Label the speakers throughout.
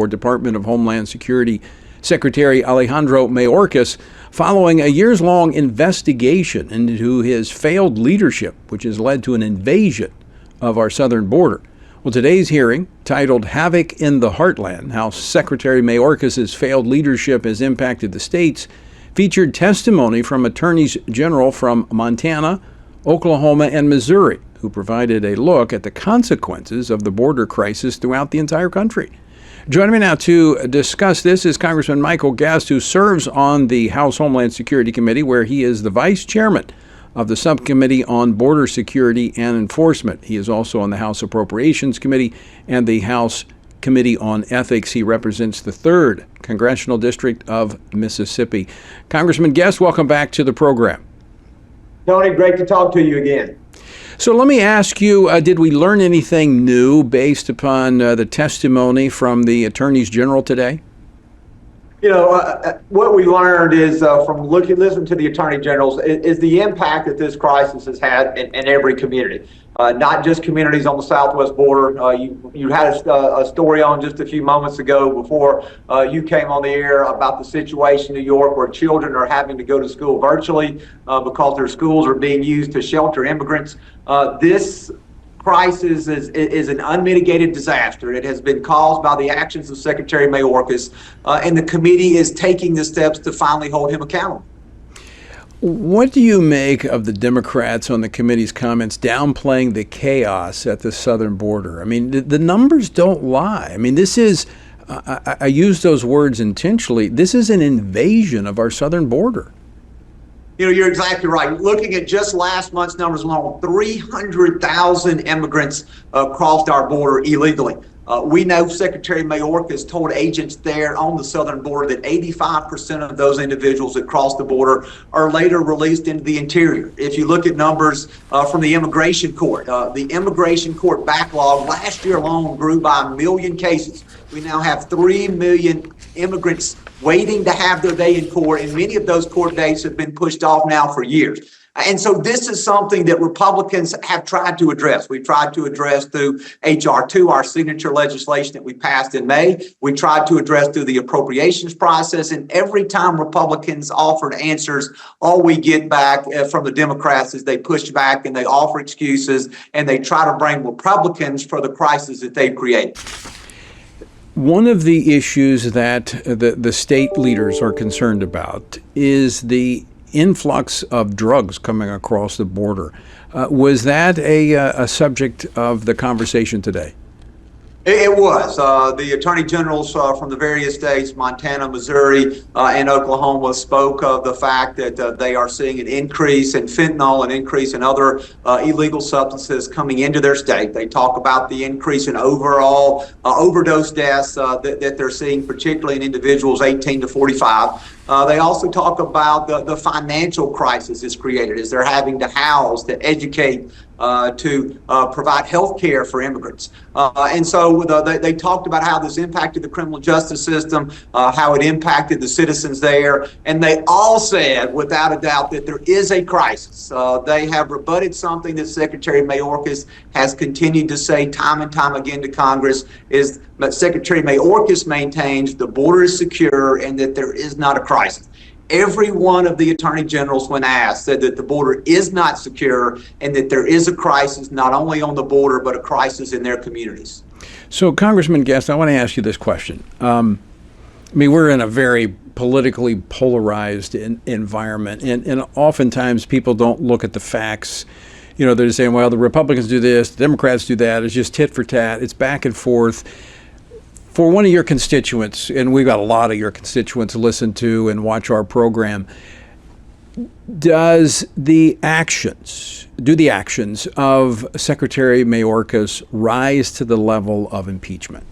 Speaker 1: for Department of Homeland Security Secretary Alejandro Mayorkas following a years-long investigation into his failed leadership, which has led to an invasion of our southern border. Well, today's hearing, titled Havoc in the Heartland, How Secretary Mayorkas' Failed Leadership Has Impacted the States, featured testimony from attorneys general from Montana, Oklahoma, and Missouri, who provided a look at the consequences of the border crisis throughout the entire country. Joining me now to discuss this is Congressman Michael Guest, who serves on the House Homeland Security Committee, where he is the vice chairman of the Subcommittee on Border Security and Enforcement. He is also on the House Appropriations Committee and the House Committee on Ethics. He represents the 3rd Congressional District of Mississippi. Congressman Guest, welcome back to the program.
Speaker 2: Tony, great to talk to you again.
Speaker 1: So let me ask you, did we learn anything new based upon the testimony from the attorneys general today?
Speaker 2: You know, what we learned is from listening to the attorney generals is the impact that this crisis has had in every community, not just communities on the southwest border. You had a story on just a few moments ago before you came on the air about the situation in New York where children are having to go to school virtually because their schools are being used to shelter immigrants. This crisis is an unmitigated disaster. It has been caused by the actions of Secretary Mayorkas, and the committee is taking the steps to finally hold him accountable.
Speaker 1: What do you make of the Democrats on the committee's comments downplaying the chaos at the southern border? I mean, the numbers don't lie. I mean, this is, I use those words intentionally, this is an invasion of our southern border.
Speaker 2: You know, you're exactly right. Looking at just last month's numbers alone, 300,000 immigrants crossed our border illegally. We know Secretary Mayorkas told agents there on the southern border that 85% of those individuals that cross the border are later released into the interior. If you look at numbers from the immigration court backlog last year alone grew by 1 million cases. We now have 3 million immigrants waiting to have their day in court, and many of those court dates have been pushed off now for years. And so this is something that Republicans have tried to address. We've tried to address through H.R. 2, our signature legislation that we passed in May. We tried to address through the appropriations process. And every time Republicans offered answers, all we get back from the Democrats is they push back and they offer excuses and they try to blame Republicans for the crisis that they've created.
Speaker 1: One of the issues that the state leaders are concerned about is the influx of drugs coming across the border. Was that a subject of the conversation today?
Speaker 2: It was. The attorney generals from the various states, Montana, Missouri, and Oklahoma, spoke of the fact that they are seeing an increase in fentanyl, an increase in other illegal substances coming into their state. They talk about the increase in overall overdose deaths that they're seeing, particularly in individuals 18 to 45. They also talk about the financial crisis it's created as they're having to house, to educate, to provide health care for immigrants. And so they talked about how this impacted the criminal justice system, how it impacted the citizens there. And they all said, without a doubt, that there is a crisis. They have rebutted something that Secretary Mayorkas has continued to say time and time again to Congress, is that Secretary Mayorkas maintains the border is secure and that there is not a crisis. Every one of the attorney generals, when asked, said that the border is not secure and that there is a crisis not only on the border, but a crisis in their communities.
Speaker 1: So, Congressman Guest, I want to ask you this question. I mean, we're in a very politically polarized environment, and oftentimes people don't look at the facts. You know, they're just saying, well, the Republicans do this, the Democrats do that. It's just tit for tat. It's back and forth. For one of your constituents, and we've got a lot of your constituents listen to and watch our program, do the actions of Secretary Mayorkas rise to the level of impeachment?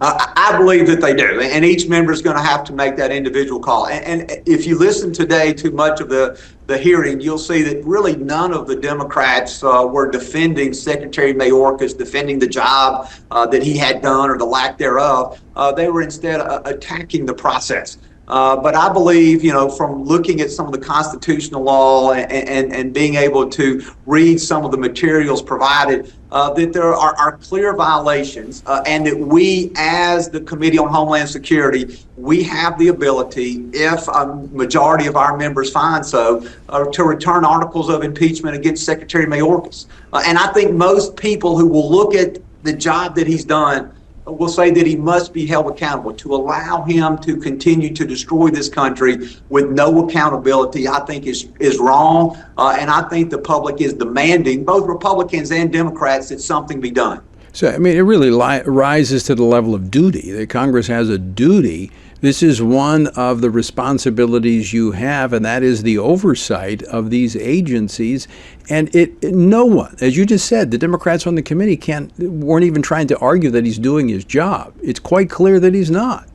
Speaker 2: I believe that they do, and each member is going to have to make that individual call. And if you listen today to much of the hearing, you'll see that really none of the Democrats were defending Secretary Mayorkas, defending the job that he had done or the lack thereof. They were instead attacking the process. But I believe, from looking at some of the constitutional law and being able to read some of the materials provided, that there are clear violations, and that we, as the Committee on Homeland Security, we have the ability, if a majority of our members find so, to return articles of impeachment against Secretary Mayorkas. And I think most people who will look at the job that he's done will say that he must be held accountable. To allow him to continue to destroy this country with no accountability, I think is wrong. And I think the public is demanding, both Republicans and Democrats, that something be done.
Speaker 1: So, I mean, it really rises to the level of duty. The Congress has a duty. This is one of the responsibilities you have, and that is the oversight of these agencies. And no one, as you just said, the Democrats on the committee weren't even trying to argue that he's doing his job. It's quite clear that he's not.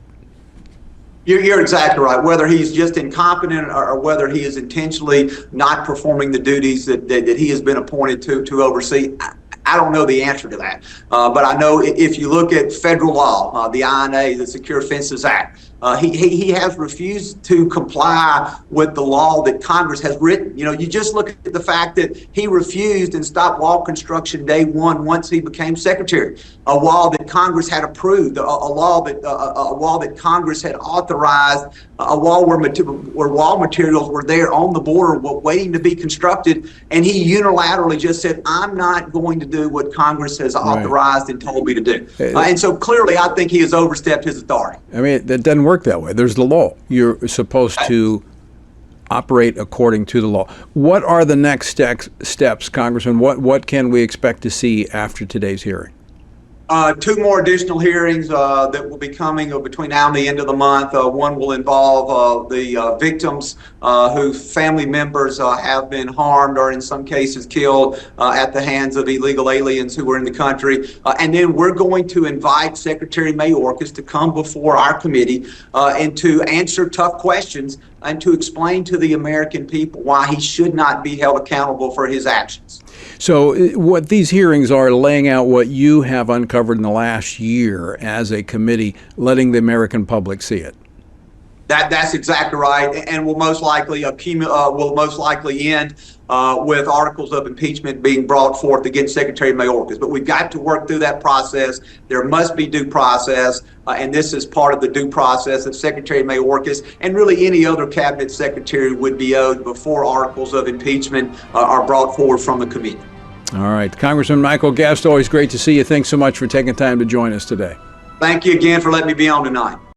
Speaker 2: You're exactly right. Whether he's just incompetent or whether he is intentionally not performing the duties that he has been appointed to oversee, I don't know the answer to that. But I know if you look at federal law, the INA, the Secure Fences Act, he has refused to comply with the law that Congress has written. You just look at the fact that he refused and stopped wall construction day one once he became secretary. A wall that Congress had approved, a wall that Congress had authorized, a wall where wall materials were there on the border waiting to be constructed, and he unilaterally just said, "I'm not going to do what Congress has authorized and told me to do." And so clearly, I think he has overstepped his authority.
Speaker 1: I mean, that doesn't work that way. There's the law. You're supposed to operate according to the law. What are the next steps, Congressman? What can we expect to see after today's hearing?
Speaker 2: 2 more additional hearings that will be coming between now and the end of the month. One will involve the victims whose family members have been harmed or in some cases killed at the hands of illegal aliens who were in the country. And then we're going to invite Secretary Mayorkas to come before our committee and to answer tough questions and to explain to the American people why he should not be held accountable for his actions.
Speaker 1: So what these hearings are laying out what you have uncovered in the last year as a committee, letting the American public see it.
Speaker 2: That's exactly right, and will most likely end with articles of impeachment being brought forth against Secretary Mayorkas. But we've got to work through that process. There must be due process, and this is part of the due process that Secretary Mayorkas and really any other cabinet secretary would be owed before articles of impeachment are brought forward from the committee.
Speaker 1: All right, Congressman Michael Guest, always great to see you. Thanks so much for taking time to join us today.
Speaker 2: Thank you again for letting me be on tonight.